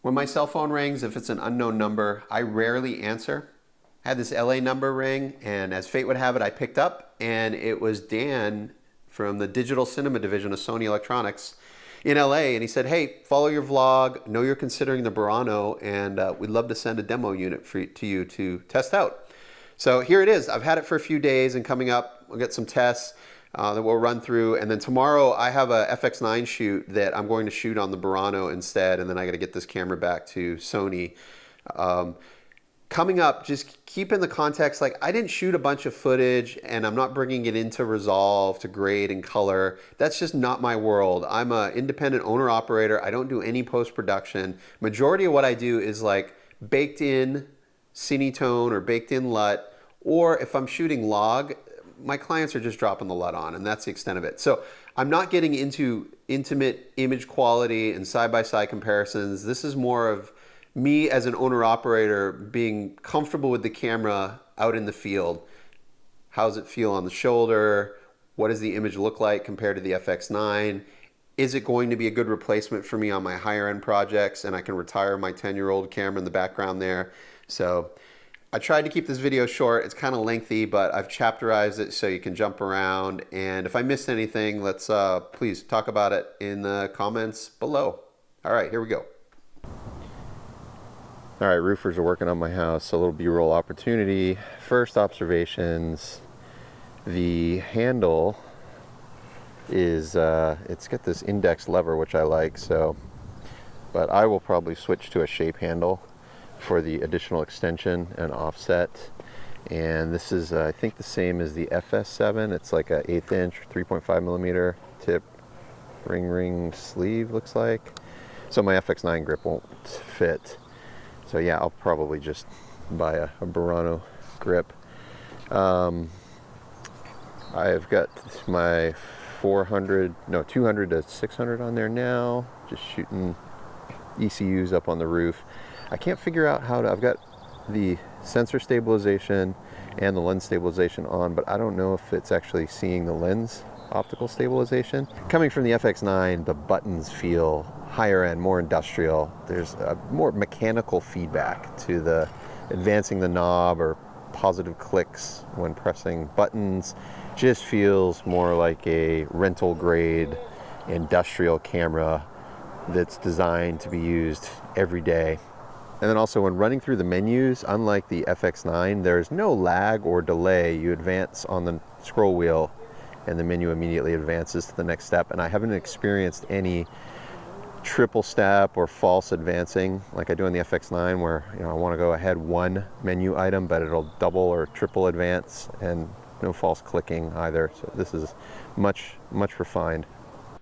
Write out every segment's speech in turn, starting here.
When my cell phone rings, if it's an unknown number, I rarely answer. I had this LA number ring, and as fate would have it, I picked up, and it was Dan from the digital cinema division of Sony Electronics in LA, and he said, hey, follow your vlog, know you're considering the Burano, and we'd love to send a demo unit to you to test out. So here it is. I've had it for a few days, and coming up, we'll get some tests that we'll run through, and then tomorrow I have a FX9 shoot that I'm going to shoot on the Burano instead, and then I got to get this camera back to Sony. Coming up, just keep in the context, like I didn't shoot a bunch of footage and I'm not bringing it into Resolve to grade and color. That's just not my world. I'm an independent owner operator. I don't do any post-production. Majority of what I do is like baked in Cinetone or baked in LUT, or if I'm shooting log, my clients are just dropping the LUT on, and that's the extent of it. So I'm not getting into intimate image quality and side-by-side comparisons. This is more of me as an owner-operator being comfortable with the camera out in the field. How does it feel on the shoulder? What does the image look like compared to the FX9? Is it going to be a good replacement for me on my higher-end projects, and I can retire my 10-year-old camera in the background there? So I tried to keep this video short. It's kind of lengthy, but I've chapterized it so you can jump around. And if I missed anything, let's please talk about it in the comments below. All right, here we go. All right, roofers are working on my house, so a little B-roll opportunity. First observations, the handle is, it's got this index lever, which I like, so, but I will probably switch to a shape handle for the additional extension and offset. And this is, I think, the same as the FS7. It's like a 1/8 inch, 3.5 millimeter tip ring sleeve, looks like. So my FX9 grip won't fit. So yeah, I'll probably just buy a Burano grip. I've got my 200 to 600 on there now, just shooting ECUs up on the roof. I can't figure out how to, I've got the sensor stabilization and the lens stabilization on, but I don't know if it's actually seeing the lens optical stabilization. Coming from the FX9, the buttons feel higher end, more industrial. There's a more mechanical feedback to the advancing the knob or positive clicks when pressing buttons. Just feels more like a rental grade industrial camera that's designed to be used every day. And then also when running through the menus, unlike the FX9, there's no lag or delay. You advance on the scroll wheel and the menu immediately advances to the next step. And I haven't experienced any triple step or false advancing like I do on the FX9, where I want to go ahead one menu item, but it'll double or triple advance, and no false clicking either. So this is much refined.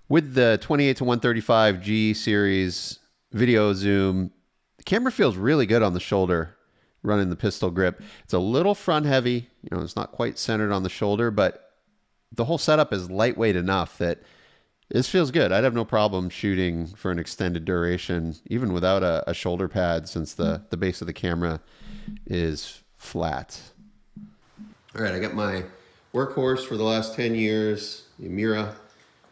With the 28 to 135 G series video zoom, the camera feels really good on the shoulder running the pistol grip. It's a little front heavy, it's not quite centered on the shoulder, but the whole setup is lightweight enough that this feels good. I'd have no problem shooting for an extended duration, even without a shoulder pad, since the base of the camera is flat. All right, I got my workhorse for the last 10 years, the Amira.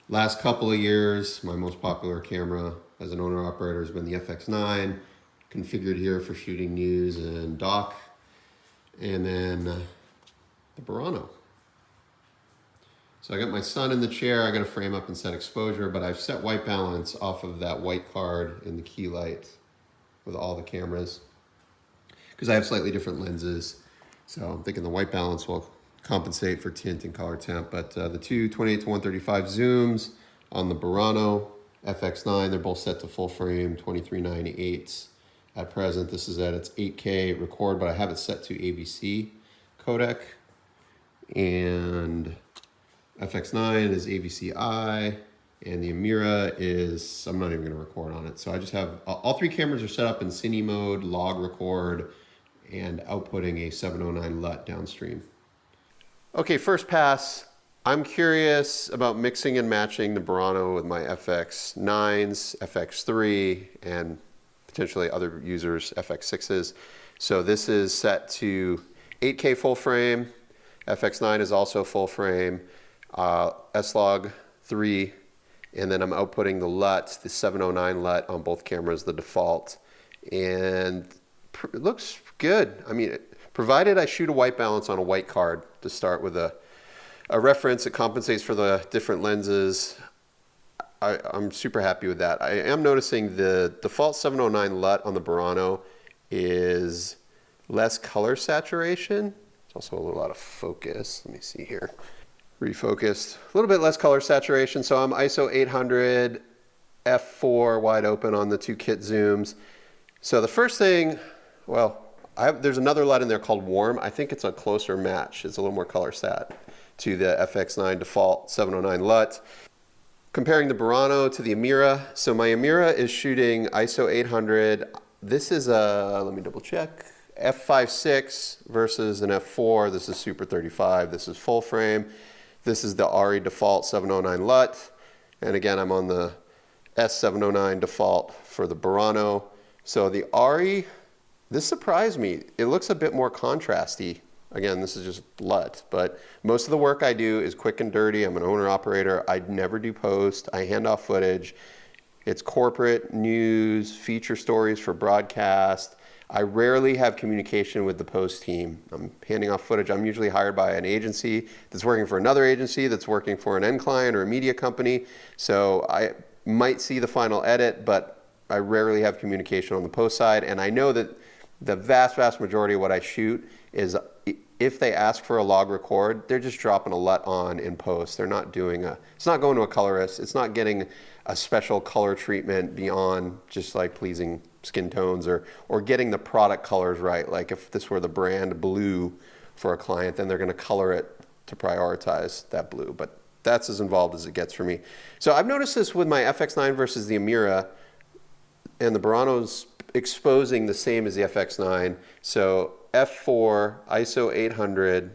Last couple of years, my most popular camera as an owner-operator has been the FX9, configured here for shooting news and doc, and then the Burano. So I got my son in the chair. I got to frame up and set exposure, but I've set white balance off of that white card in the key light with all the cameras because I have slightly different lenses. So I'm thinking the white balance will compensate for tint and color temp. But the two 28 to 135 zooms on the Burano FX9, they're both set to full frame 23:9/8 at present. This is at its 8K record, but I have it set to AVC codec. And FX9 is AVC-I, and the Amira is, I'm not even going to record on it. So I just have, all three cameras are set up in Cine mode, log record, and outputting a 709 LUT downstream. Okay, first pass. I'm curious about mixing and matching the Burano with my FX9s, FX3, and potentially other users' FX6s. So this is set to 8K full frame. FX9 is also full frame. SLOG 3, and then I'm outputting the LUT, the 709 LUT on both cameras, the default, and it looks good. I mean, provided I shoot a white balance on a white card to start with a reference that compensates for the different lenses, I'm super happy with that. I am noticing the default 709 LUT on the Burano is less color saturation. It's also a little out of focus. Let me see here. Refocused. A little bit less color saturation. So I'm ISO 800, f4 wide open on the 2 kit zooms. So the first thing, well, there's another LUT in there called Warm. I think it's a closer match. It's a little more color sat to the FX9 default 709 LUT. Comparing the Burano to the Amira. So my Amira is shooting ISO 800. This is a, let me double check, f5.6 versus an f4. This is Super 35. This is full frame. This is the Arri default 709 LUT. And again, I'm on the S709 default for the Burano. So the Arri, this surprised me. It looks a bit more contrasty. Again, this is just LUT, but most of the work I do is quick and dirty. I'm an owner-operator. I never do post. I hand off footage. It's corporate news, feature stories for broadcast. I rarely have communication with the post team. I'm handing off footage. I'm usually hired by an agency that's working for another agency that's working for an end client or a media company. So I might see the final edit, but I rarely have communication on the post side. And I know that the vast majority of what I shoot is, if they ask for a log record, they're just dropping a LUT on in post. They're not doing it's not going to a colorist. It's not getting a special color treatment beyond just like pleasing skin tones or getting the product colors right. Like if this were the brand blue for a client, then they're going to color it to prioritize that blue. But that's as involved as it gets for me. So I've noticed this with my FX9 versus the Amira, and the Burano's exposing the same as the FX9. So f4, ISO 800,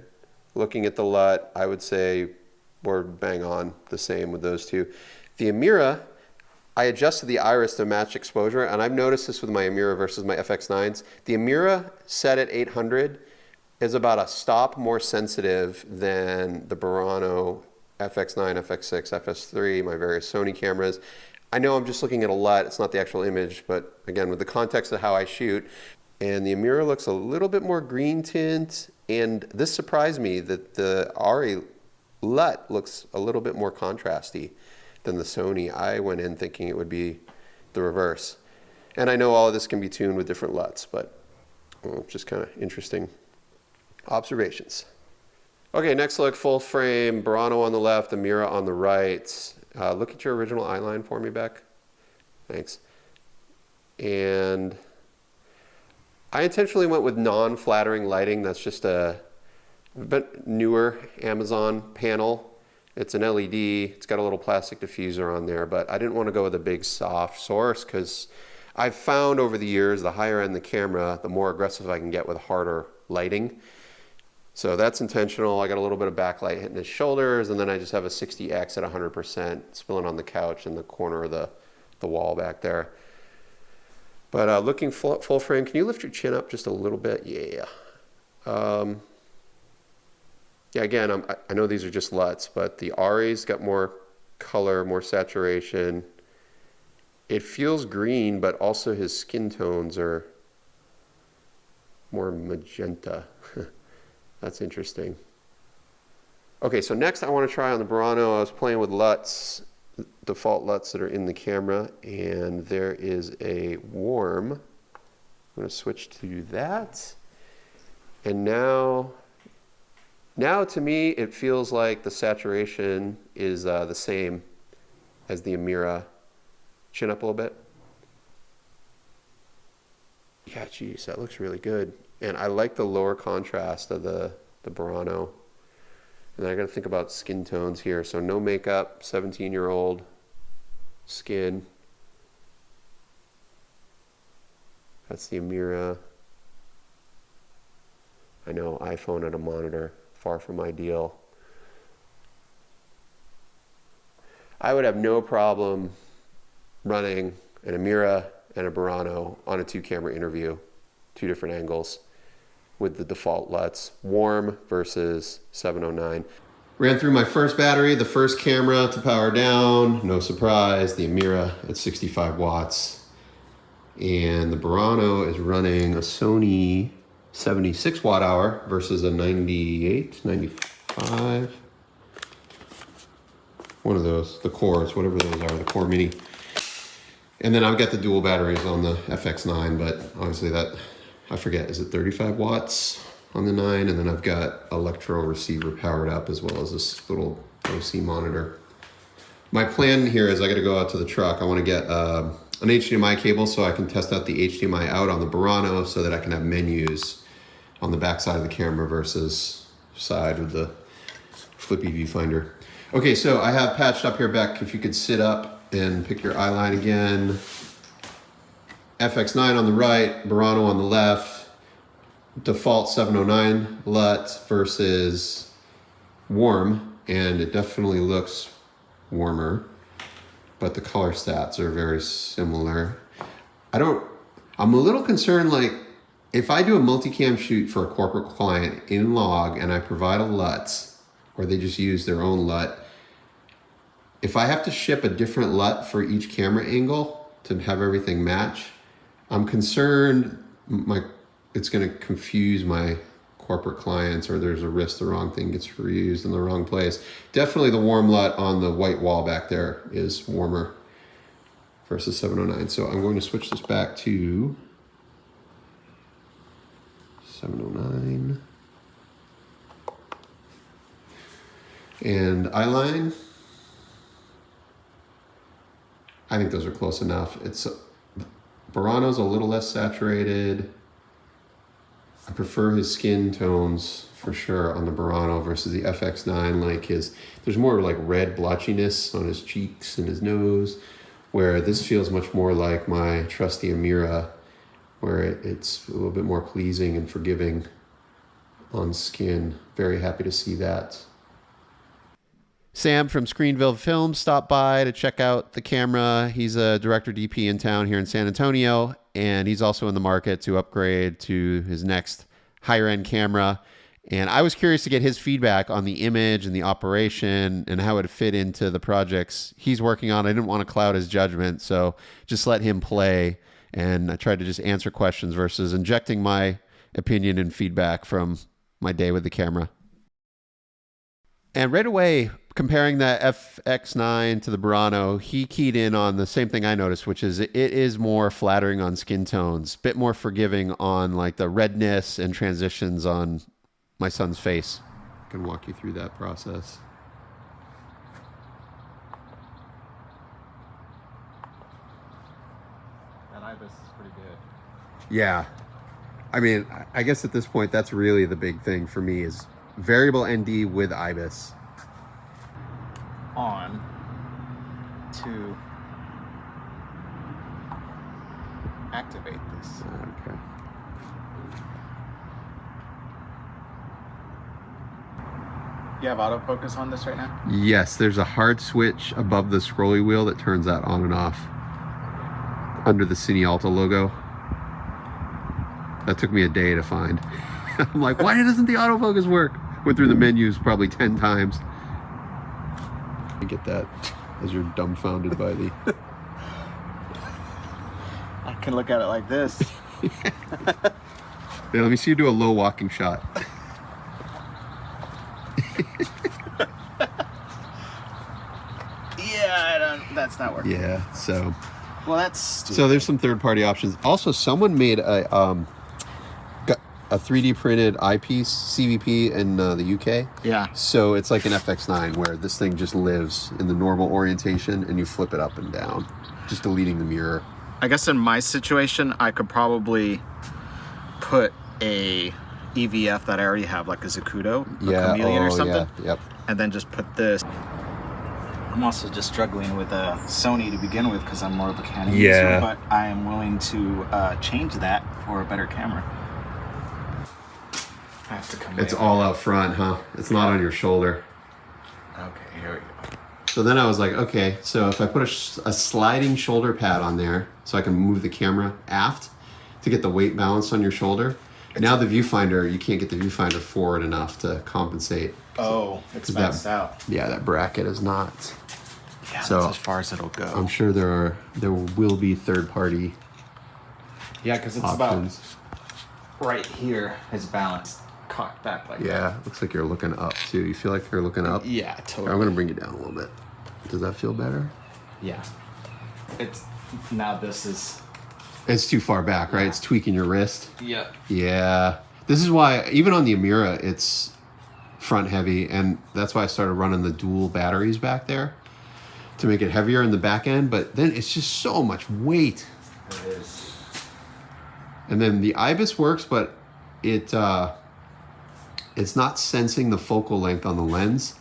looking at the LUT, I would say we're bang on the same with those two. The Amira, I adjusted the iris to match exposure, and I've noticed this with my Amira versus my FX9s. The Amira set at 800 is about a stop more sensitive than the Burano FX9, FX6, FS3, my various Sony cameras. I know I'm just looking at a LUT, it's not the actual image, but again, with the context of how I shoot, and the Amira looks a little bit more green tint, and this surprised me that the Arri LUT looks a little bit more contrasty than the Sony. I went in thinking it would be the reverse. And I know all of this can be tuned with different LUTs, but just kind of interesting observations. Okay, next look, full frame, Burano on the left, Amira on the right. Look at your original eyeline for me, Beck. Thanks. And I intentionally went with non-flattering lighting. That's just a bit newer Amazon panel. It's an LED. It's got a little plastic diffuser on there, but I didn't want to go with a big soft source because I've found over the years, the higher end the camera, the more aggressive I can get with harder lighting. So that's intentional. I got a little bit of backlight hitting his shoulders, and then I just have a 60X at 100% spilling on the couch in the corner of the wall back there. But looking full frame, can you lift your chin up just a little bit? Yeah. Yeah, again, I know these are just LUTs, but the Arri's got more color, more saturation. It feels green, but also his skin tones are more magenta. That's interesting. Okay, so next I want to try on the Burano. I was playing with LUTs, default LUTs that are in the camera, and there is a warm. I'm going to switch to that. And now to me, it feels like the saturation is the same as the Amira. Chin up a little bit. Yeah, geez, that looks really good. And I like the lower contrast of the Burano. And I got to think about skin tones here. So no makeup, 17-year-old skin. That's the Amira. I know, iPhone at a monitor, far from ideal. I would have no problem running an Amira and a Burano on a 2-camera interview, 2 different angles with the default LUTs, warm versus 709. Ran through my first battery, the first camera to power down, no surprise, the Amira at 65 watts. And the Burano is running a Sony 76 watt hour versus a 98, 95. One of those, the cores, whatever those are, the core mini. And then I've got the dual batteries on the FX9, but obviously that, I forget, is it 35 watts on the 9? And then I've got electro receiver powered up as well as this little OC monitor. My plan here is I gotta go out to the truck. I wanna get an HDMI cable so I can test out the HDMI out on the Burano so that I can have menus on the back side of the camera versus side with the flippy viewfinder. Okay, so I have patched up here, Beck, if you could sit up and pick your eye line again. FX9 on the right, Burano on the left, default 709 LUT versus warm, and it definitely looks warmer, but the color stats are very similar. I'm a little concerned, like, if I do a multicam shoot for a corporate client in log and I provide a LUT, or they just use their own LUT, if I have to ship a different LUT for each camera angle to have everything match, I'm concerned it's gonna confuse my corporate clients, or there's a risk the wrong thing gets reused in the wrong place. Definitely the warm LUT on the white wall back there is warmer versus 709. So I'm going to switch this back to 709. And eyeline, I think those are close enough. Burano's a little less saturated. I prefer his skin tones for sure on the Burano versus the FX9. Like there's more like red blotchiness on his cheeks and his nose, where this feels much more like my trusty Amira, where it's a little bit more pleasing and forgiving on skin. Very happy to see that. Sam from Screenville Films stopped by to check out the camera. He's a director DP in town here in San Antonio, and he's also in the market to upgrade to his next higher end camera. And I was curious to get his feedback on the image and the operation and how it fit into the projects he's working on. I didn't want to cloud his judgment, so just let him play. And I tried to just answer questions versus injecting my opinion and feedback from my day with the camera. And right away, comparing the FX9 to the Burano, he keyed in on the same thing I noticed, which is it is more flattering on skin tones, a bit more forgiving on like the redness and transitions on my son's face. I can walk you through that process. That IBIS is pretty good. Yeah. I mean, I guess at this point, that's really the big thing for me is variable ND with IBIS. On to activate this. Okay. You have autofocus on this right now? Yes, there's a hard switch above the scrolly wheel that turns that on and off under the Cine Alta logo. That took me a day to find. I'm like, why doesn't the autofocus work? Went through the menus probably 10 times. I get that as you're dumbfounded by the... I can look at it like this. Yeah, let me see you do a low walking shot. Yeah, that's not working. Yeah, so... Well, that's stupid. So there's some third-party options. Also, someone made a 3D printed eyepiece CVP in the UK. Yeah. So it's like an FX9 where this thing just lives in the normal orientation and you flip it up and down, just deleting the mirror. I guess in my situation, I could probably put a EVF that I already have, like a Zacuto, a Chameleon or something. Yeah. Yep. And then just put this. I'm also just struggling with a Sony to begin with because I'm more of a Canon user, but I am willing to change that for a better camera. I have to come. It's all out front, huh? It's not on your shoulder. Okay, here we go. So then I was like, okay, so if I put a sliding shoulder pad on there so I can move the camera aft to get the weight balance on your shoulder. Now the viewfinder, you can't get the viewfinder forward enough to compensate. Oh, it's maxed out. Yeah, that bracket is not. Yeah, so that's as far as it'll go. I'm sure there will be third-party Yeah, because it's options. about right here is balanced, cocked back like that. Yeah, looks like you're looking up too. You feel like you're looking up? Yeah, totally. I'm gonna bring you down a little bit. Does that feel better? Yeah. Now this is... It's too far back, right? It's tweaking your wrist. Yeah. Yeah. This is why, even on the Amira, it's front heavy, and that's why I started running the dual batteries back there to make it heavier in the back end, but then it's just so much weight. It is. And then the IBIS works, but it's not sensing the focal length on the lens.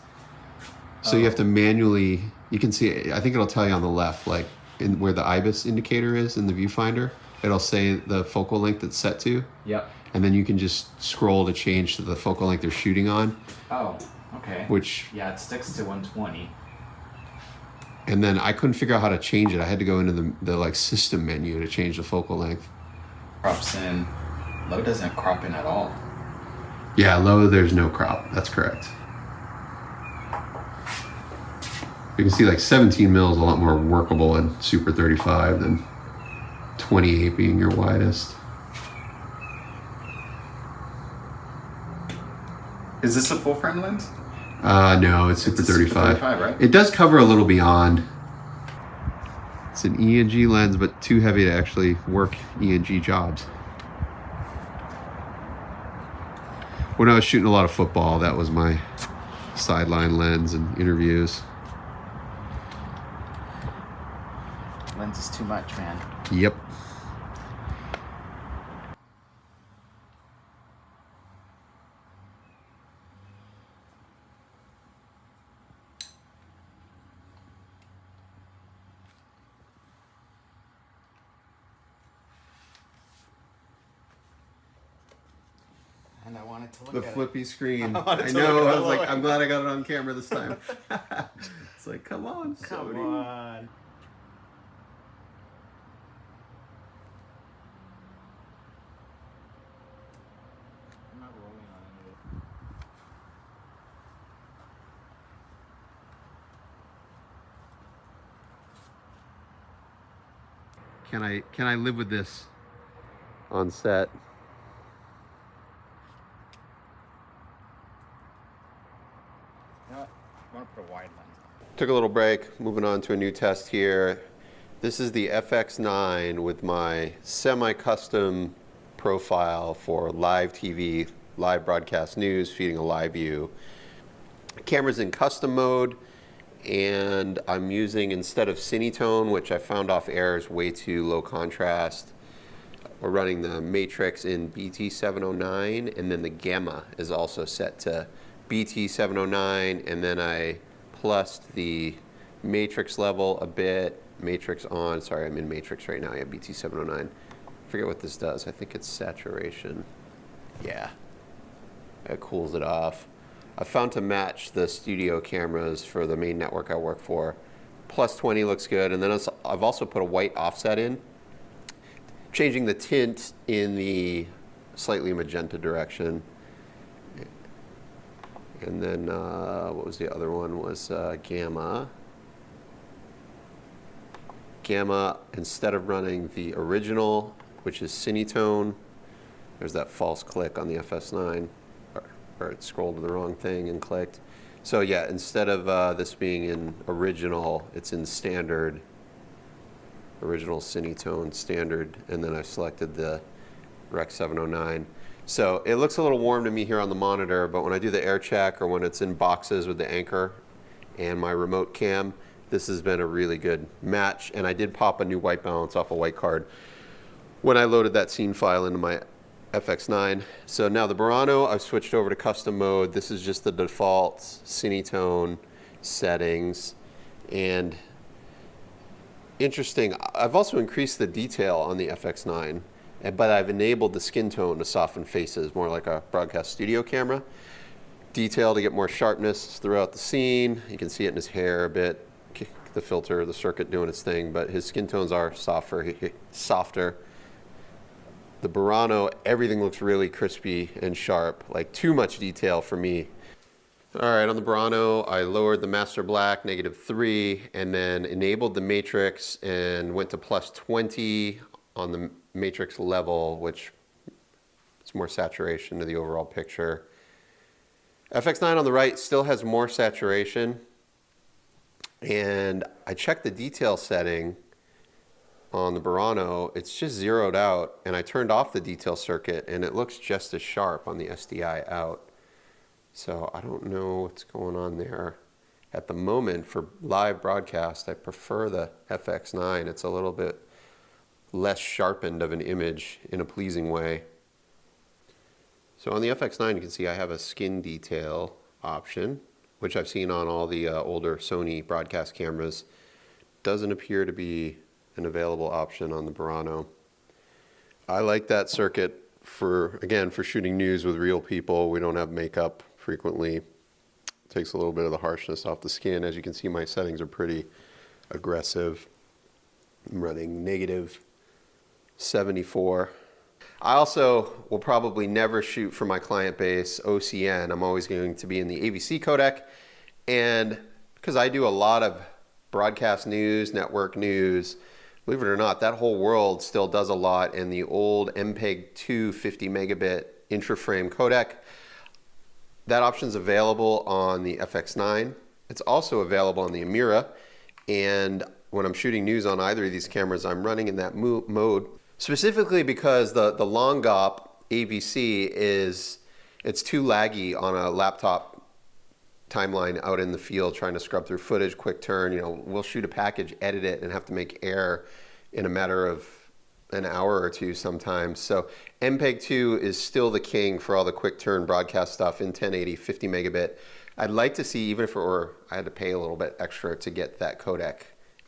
So you have to manually, you can see, I think it'll tell you on the left, like in where the IBIS indicator is in the viewfinder, it'll say the focal length it's set to. Yep. And then you can just scroll to change to the focal length they're shooting on. Oh, okay. Which... Yeah, it sticks to 120. And then I couldn't figure out how to change it. I had to go into the like system menu to change the focal length. Crops in. Low doesn't crop in at all. Yeah, low, there's no crop. That's correct. You can see like 17 mil is a lot more workable in Super 35 than 28 being your widest. Is this a full frame lens? No, it's Super 35. 35, right? It does cover a little beyond. It's an E and G lens, but too heavy to actually work E and G jobs. When I was shooting a lot of football, that was my sideline lens and interviews. Lens is too much, man. Yep. And I wanted to look The at flippy it. screen. I I know. know. I was like, I'm glad I got it on camera this time. It's like, come on, Come Sony. on. I'm not rolling on any of it. Can I live with this on set? You know what? I want to put a wide lens on. Took a little break, moving on to a new test here. This is the FX9 with my semi-custom profile for live TV, live broadcast news, feeding a live view. Camera's in custom mode, and I'm using, instead of Cinetone, which I found off air is way too low contrast, we're running the matrix in BT709, and then the gamma is also set to BT709, and then I plussed the matrix level a bit, matrix on, sorry, I'm in matrix right now, yeah, BT709. Forget what this does, I think it's saturation. Yeah, it cools it off. I found to match the studio cameras for the main network I work for. Plus 20 looks good, and then I've also put a white offset in, changing the tint in the slightly magenta direction. And then, what was the other one? Was gamma. Gamma, instead of running the original, which is Cinetone, there's that false click on the FS9, or it scrolled to the wrong thing and clicked. So yeah, instead of this being in original, it's in standard, original Cinetone standard, and then I selected the Rec 709. So it looks a little warm to me here on the monitor, but when I do the air check or when it's in boxes with the anchor and my remote cam, this has been a really good match. And I did pop a new white balance off a white card when I loaded that scene file into my FX9. So now the Burano, I've switched over to custom mode. This is just the default Cinetone settings. And interesting, I've also increased the detail on the FX9, but I've enabled the skin tone to soften faces, more like a broadcast studio camera. Detail to get more sharpness throughout the scene. You can see it in his hair a bit, the filter, the circuit doing its thing, but his skin tones are softer. The Burano, everything looks really crispy and sharp, like too much detail for me. All right, on the Burano, I lowered the master black, -3, and then enabled the matrix and went to +20 on the matrix level, which is more saturation to the overall picture. FX9 on the right still has more saturation, and I checked the detail setting on the Burano. It's just zeroed out, and I turned off the detail circuit, and it looks just as sharp on the HDMI Out. So I don't know what's going on there. At the moment, for live broadcast, I prefer the FX9. It's a little bit less sharpened of an image in a pleasing way. So on the FX9, you can see I have a skin detail option, which I've seen on all the older Sony broadcast cameras. Doesn't appear to be an available option on the Burano. I like that circuit for, again, for shooting news with real people. We don't have makeup frequently. Takes a little bit of the harshness off the skin. As you can see, my settings are pretty aggressive. I'm running negative 74. I also will probably never shoot for my client base OCN. I'm always going to be in the AVC codec, and because I do a lot of broadcast news, network news, believe it or not, that whole world still does a lot in the old MPEG 2 50 megabit intraframe codec. That option is available on the FX9. It's also available on the Amira, and when I'm shooting news on either of these cameras, I'm running in that mode, specifically because the long GOP AVC it's too laggy on a laptop timeline out in the field trying to scrub through footage, quick turn. You know, we'll shoot a package, edit it, and have to make air in a matter of an hour or two sometimes. So MPEG 2 is still the king for all the quick turn broadcast stuff in 1080, 50 megabit. I'd like to see, even if it were, I had to pay a little bit extra to get that codec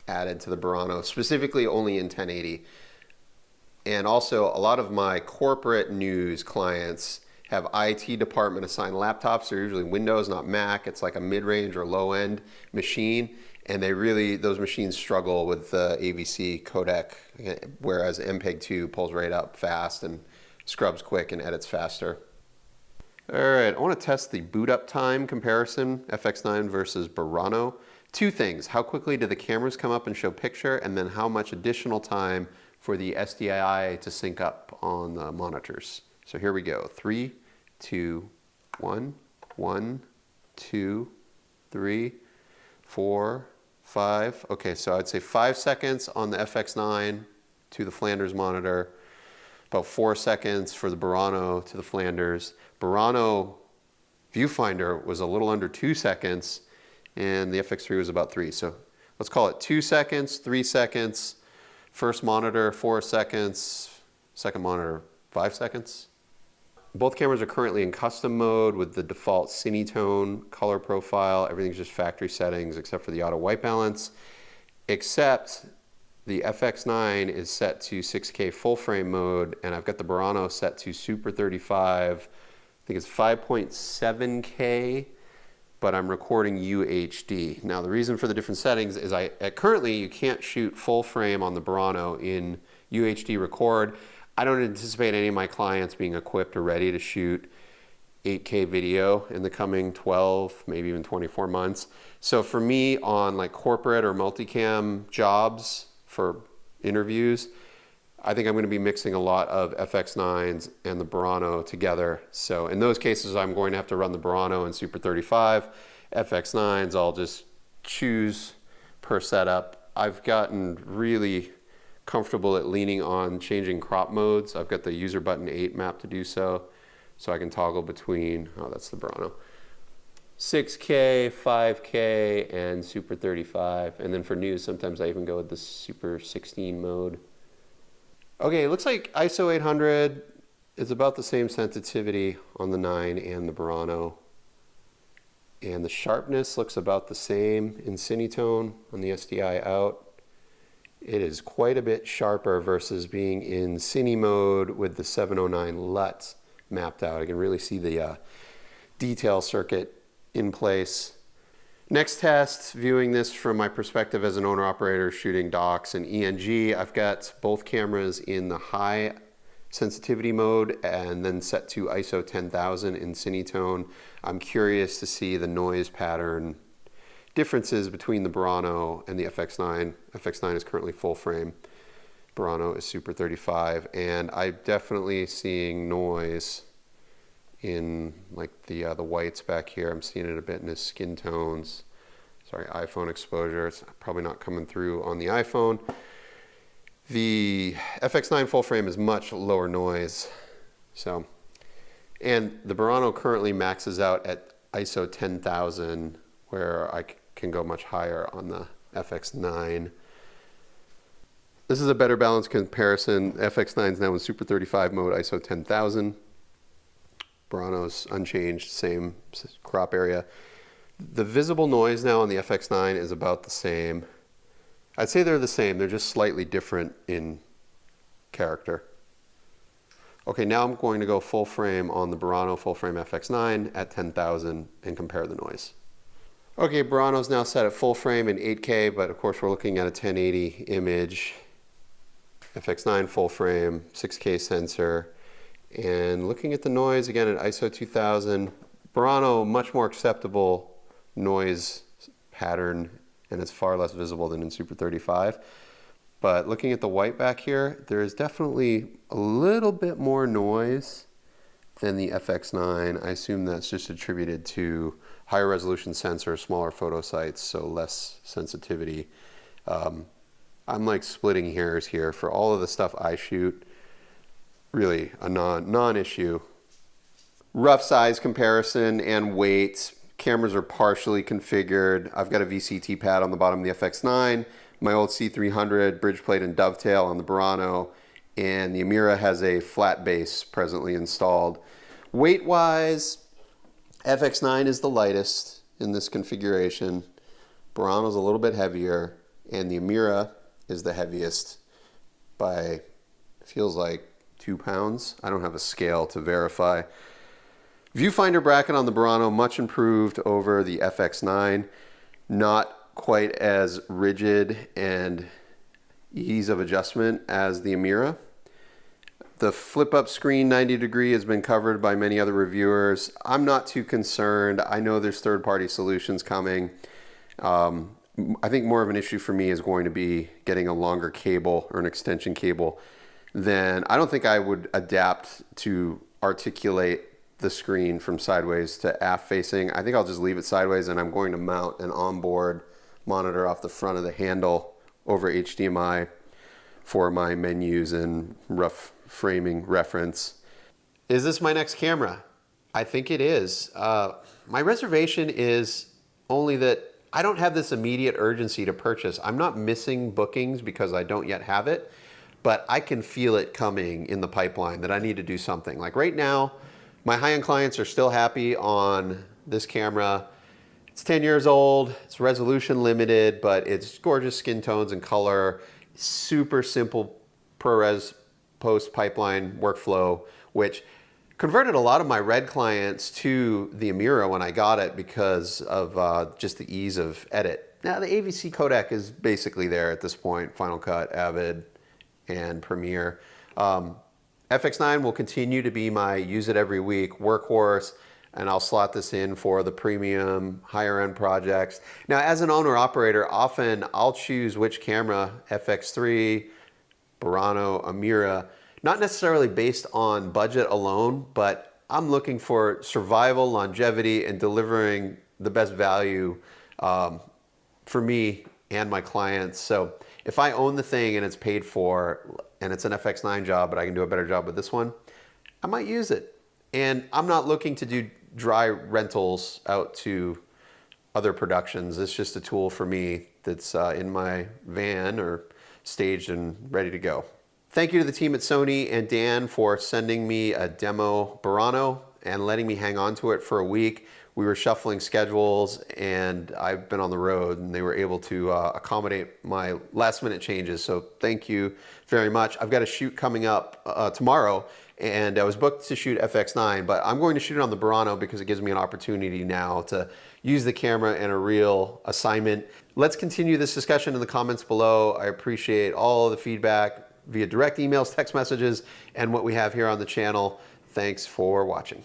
added to the Burano, specifically only in 1080. And also, a lot of my corporate news clients have IT department assigned laptops. They're usually Windows, not Mac. It's like a mid-range or low-end machine. And those machines struggle with the AVC codec, whereas MPEG 2 pulls right up fast and scrubs quick and edits faster. All right, I want to test the boot up time comparison, FX9 versus Burano. Two things: how quickly do the cameras come up and show picture, and then how much additional time for the SDI to sync up on the monitors. So here we go. 3, 2, 1, 1, 2, 3, 4, 5. Okay, so I'd say 5 seconds on the FX9 to the Flanders monitor, about 4 seconds for the Burano to the Flanders. Burano viewfinder was a little under 2 seconds, and the FX3 was about 3. So let's call it 2 seconds, 3 seconds. First monitor, 4 seconds. Second monitor, 5 seconds. Both cameras are currently in custom mode with the default Cinetone color profile. Everything's just factory settings except for the auto white balance. Except the FX9 is set to 6K full frame mode, and I've got the Burano set to Super 35. I think it's 5.7K, but I'm recording UHD. Now the reason for the different settings is currently you can't shoot full frame on the Burano in UHD record. I don't anticipate any of my clients being equipped or ready to shoot 8K video in the coming 12, maybe even 24 months. So for me, on like corporate or multicam jobs for interviews, I think I'm going to be mixing a lot of FX9s and the Burano together. So in those cases, I'm going to have to run the Burano in Super 35. FX9s, I'll just choose per setup. I've gotten really comfortable at leaning on changing crop modes. I've got the user button 8 map to do so I can toggle between, oh, that's the Burano, 6K, 5K, and Super 35. And then for news, sometimes I even go with the Super 16 mode. Okay, it looks like ISO 800 is about the same sensitivity on the 9 and the Burano. And the sharpness looks about the same in Cinetone on the HDMI Out. It is quite a bit sharper versus being in Cine mode with the 709 LUT mapped out. I can really see the detail circuit in place. Next test, viewing this from my perspective as an owner-operator shooting docs and ENG, I've got both cameras in the high sensitivity mode and then set to ISO 10,000 in Cinetone. I'm curious to see the noise pattern differences between the Burano and the FX9. FX9 is currently full frame. Burano is Super 35, and I'm definitely seeing noise in like the whites back here. I'm seeing it a bit in his skin tones. Sorry, iPhone exposure. It's probably not coming through on the iPhone. The FX9 full frame is much lower noise. So, and the Burano currently maxes out at ISO 10,000, where I can go much higher on the FX9. This is a better balanced comparison. FX9 is now in Super 35 mode, ISO 10,000. Burano's unchanged, same crop area. The visible noise now on the FX9 is about the same. I'd say they're the same, they're just slightly different in character. Okay, now I'm going to go full frame on the Burano full frame FX9 at 10,000 and compare the noise. Okay, Burano's now set at full frame in 8K, but of course we're looking at a 1080 image. FX9 full frame, 6K sensor, and looking at the noise again at ISO 2000, Burano much more acceptable noise pattern, and it's far less visible than in Super 35. But looking at the white back here, there is definitely a little bit more noise than the FX9. I assume that's just attributed to higher resolution sensor, smaller photo sites, so less sensitivity. I'm like splitting hairs here. For all of the stuff I shoot, really a non-issue. Rough size comparison and weight. Cameras are partially configured. I've got a VCT pad on the bottom of the FX9, my old C300 bridge plate and dovetail on the Burano, and the Amira has a flat base presently installed. Weight-wise, FX9 is the lightest in this configuration. Burano's a little bit heavier, and the Amira is the heaviest by, feels like 2 pounds. I don't have a scale to verify. Viewfinder bracket on the Burano, much improved over the FX9. Not quite as rigid and ease of adjustment as the Amira. The flip-up screen 90 degree has been covered by many other reviewers. I'm not too concerned. I know there's third-party solutions coming. I think more of an issue for me is going to be getting a longer cable or an extension cable. Then I don't think I would adapt to articulate the screen from sideways to aft facing. I think I'll just leave it sideways, and I'm going to mount an onboard monitor off the front of the handle over HDMI for my menus and rough framing reference. Is this my next camera? I think it is. My reservation is only that I don't have this immediate urgency to purchase. I'm not missing bookings because I don't yet have it, but I can feel it coming in the pipeline that I need to do something. Like right now, my high-end clients are still happy on this camera. It's 10 years old, it's resolution limited, but it's gorgeous skin tones and color, super simple ProRes post pipeline workflow, which converted a lot of my red clients to the Amira when I got it because of just the ease of edit. Now the AVC codec is basically there at this point, Final Cut, Avid, and Premiere. FX9 will continue to be my use it every week workhorse, and I'll slot this in for the premium, higher end projects. Now, as an owner operator, often I'll choose which camera, FX3, Burano, Amira, not necessarily based on budget alone, but I'm looking for survival, longevity, and delivering the best value for me and my clients. So if I own the thing and it's paid for and it's an FX9 job, but I can do a better job with this one, I might use it. And I'm not looking to do dry rentals out to other productions. It's just a tool for me that's in my van or staged and ready to go. Thank you to the team at Sony and Dan for sending me a demo Burano and letting me hang on to it for a week. We were shuffling schedules and I've been on the road, and they were able to accommodate my last minute changes. So thank you very much. I've got a shoot coming up tomorrow, and I was booked to shoot FX9, but I'm going to shoot it on the Burano because it gives me an opportunity now to use the camera in a real assignment. Let's continue this discussion in the comments below. I appreciate all of the feedback via direct emails, text messages, and what we have here on the channel. Thanks for watching.